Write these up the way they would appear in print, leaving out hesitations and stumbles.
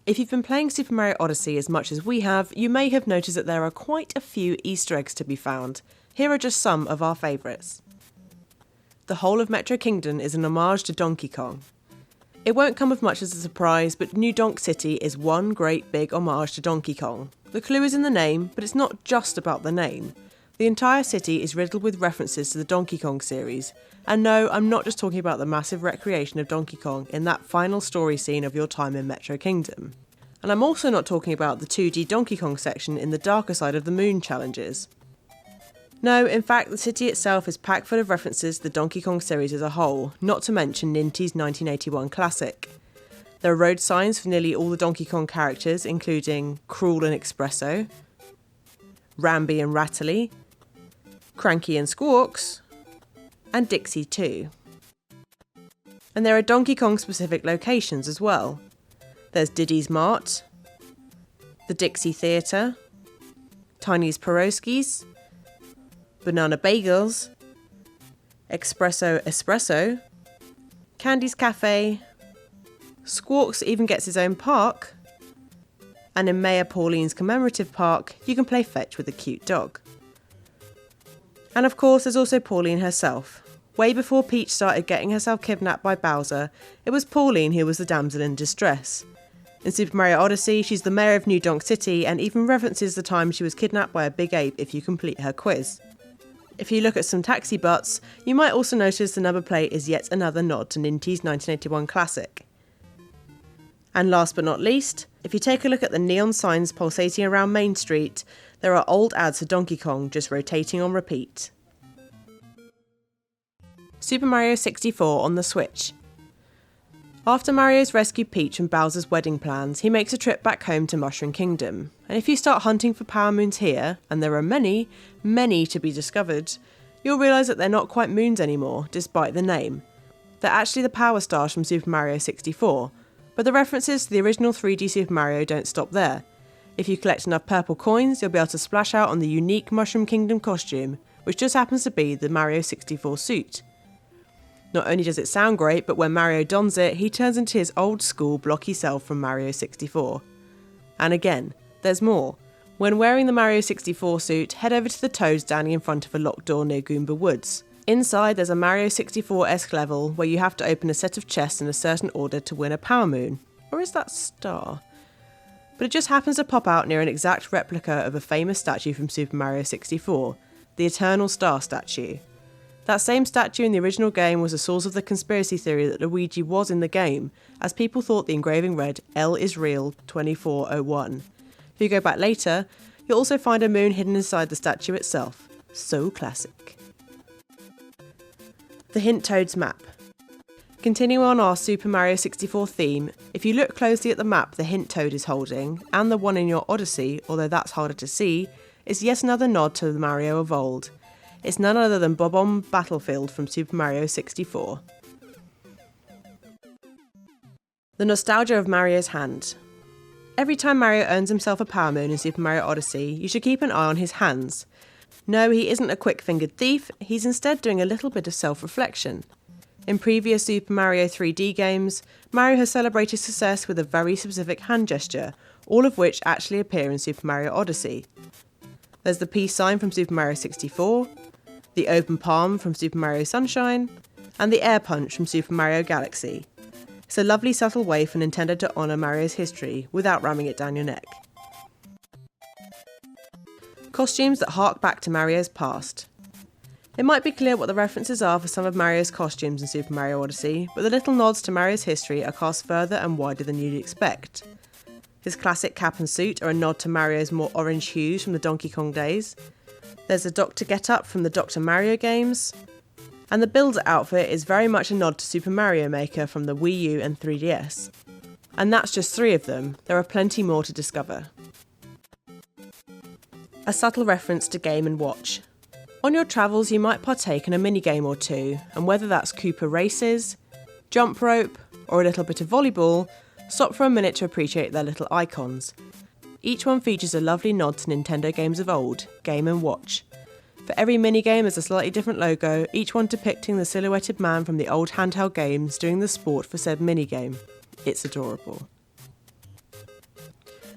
If you've been playing Super Mario Odyssey as much as we have, you may have noticed that there are quite a few Easter eggs to be found. Here are just some of our favourites. The whole of Metro Kingdom is an homage to Donkey Kong. It won't come as much as a surprise, but New Donk City is one great big homage to Donkey Kong. The clue is in the name, but it's not just about the name. The entire city is riddled with references to the Donkey Kong series. And no, I'm not just talking about the massive recreation of Donkey Kong in that final story scene of your time in Metro Kingdom. And I'm also not talking about the 2D Donkey Kong section in the darker side of the Moon challenges. No, in fact, the city itself is packed full of references to the Donkey Kong series as a whole, not to mention Nintendo's 1981 classic. There are road signs for nearly all the Donkey Kong characters, including Cruel and Espresso, Ramby and Rattly, Cranky and Squawks, and Dixie too. And there are Donkey Kong specific locations as well. There's Diddy's Mart, the Dixie Theatre, Tiny's Pierogies, Banana Bagels, Espresso, Candy's Cafe, Squawks even gets his own park, and in Mayor Pauline's commemorative park, you can play fetch with a cute dog. And of course, there's also Pauline herself. Way before Peach started getting herself kidnapped by Bowser, it was Pauline who was the damsel in distress. In Super Mario Odyssey, she's the mayor of New Donk City and even references the time she was kidnapped by a big ape if you complete her quiz. If you look at some taxi butts, you might also notice the number plate is yet another nod to Nintendo's 1981 classic. And last but not least, if you take a look at the neon signs pulsating around Main Street, there are old ads for Donkey Kong just rotating on repeat. Super Mario 64 on the Switch. After Mario's rescued Peach from Bowser's wedding plans, he makes a trip back home to Mushroom Kingdom. And if you start hunting for power moons here, and there are many, many to be discovered, you'll realise that they're not quite moons anymore, despite the name. They're actually the power stars from Super Mario 64, but the references to the original 3D Super Mario don't stop there. If you collect enough purple coins, you'll be able to splash out on the unique Mushroom Kingdom costume, which just happens to be the Mario 64 suit. Not only does it sound great, but when Mario dons it, he turns into his old school blocky self from Mario 64. And again, there's more. When wearing the Mario 64 suit, head over to the Toad standing in front of a locked door near Goomba Woods. Inside, there's a Mario 64-esque level where you have to open a set of chests in a certain order to win a power moon. Or is that star? But it just happens to pop out near an exact replica of a famous statue from Super Mario 64, the Eternal Star statue. That same statue in the original game was the source of the conspiracy theory that Luigi was in the game, as people thought the engraving read L is real 2401. If you go back later, you'll also find a moon hidden inside the statue itself. So classic. The Hint Toads map. Continuing on our Super Mario 64 theme, if you look closely at the map the Hint Toad is holding, and the one in your Odyssey, although that's harder to see, is yet another nod to the Mario of old. It's none other than Bob-omb Battlefield from Super Mario 64. The nostalgia of Mario's hand. Every time Mario earns himself a power moon in Super Mario Odyssey, you should keep an eye on his hands. No, he isn't a quick-fingered thief, he's instead doing a little bit of self-reflection. In previous Super Mario 3D games, Mario has celebrated success with a very specific hand gesture, all of which actually appear in Super Mario Odyssey. There's the peace sign from Super Mario 64, the open palm from Super Mario Sunshine, and the air punch from Super Mario Galaxy. It's a lovely subtle way for Nintendo to honour Mario's history without ramming it down your neck. Costumes that hark back to Mario's past. It might be clear what the references are for some of Mario's costumes in Super Mario Odyssey, but the little nods to Mario's history are cast further and wider than you'd expect. His classic cap and suit are a nod to Mario's more orange hues from the Donkey Kong days. There's a Doctor get-up from the Dr. Mario games. And the Builder outfit is very much a nod to Super Mario Maker from the Wii U and 3DS. And that's just 3 of them, there are plenty more to discover. A subtle reference to Game & Watch. On your travels you might partake in a minigame or two, and whether that's Koopa races, jump rope, or a little bit of volleyball, stop for a minute to appreciate their little icons. Each one features a lovely nod to Nintendo games of old, Game & Watch. For every minigame there's a slightly different logo, each one depicting the silhouetted man from the old handheld games doing the sport for said minigame. It's adorable.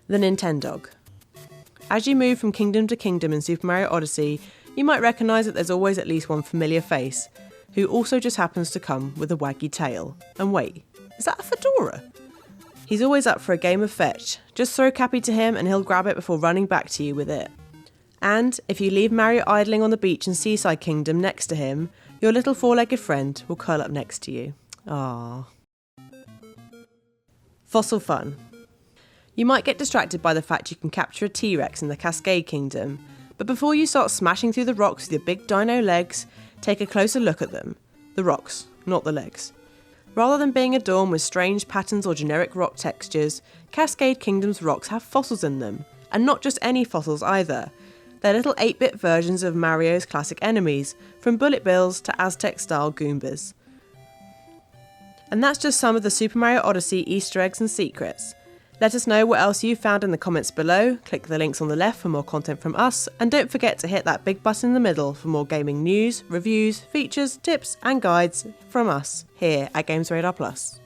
The Nintendog. As you move from kingdom to kingdom in Super Mario Odyssey, you might recognise that there's always at least one familiar face, who also just happens to come with a waggy tail. And wait, is that a fedora? He's always up for a game of fetch. Just throw Cappy to him and he'll grab it before running back to you with it. And if you leave Mario idling on the beach in Seaside Kingdom next to him, your little four-legged friend will curl up next to you. Aww. Fossil fun. You might get distracted by the fact you can capture a T-Rex in the Cascade Kingdom, but before you start smashing through the rocks with your big dino legs, take a closer look at them. The rocks, not the legs. Rather than being adorned with strange patterns or generic rock textures, Cascade Kingdom's rocks have fossils in them, and not just any fossils either. They're little 8-bit versions of Mario's classic enemies, from Bullet Bills to Aztec-style Goombas. And that's just some of the Super Mario Odyssey Easter eggs and secrets. Let us know what else you've found in the comments below, click the links on the left for more content from us, and don't forget to hit that big button in the middle for more gaming news, reviews, features, tips and guides from us here at GamesRadar Plus.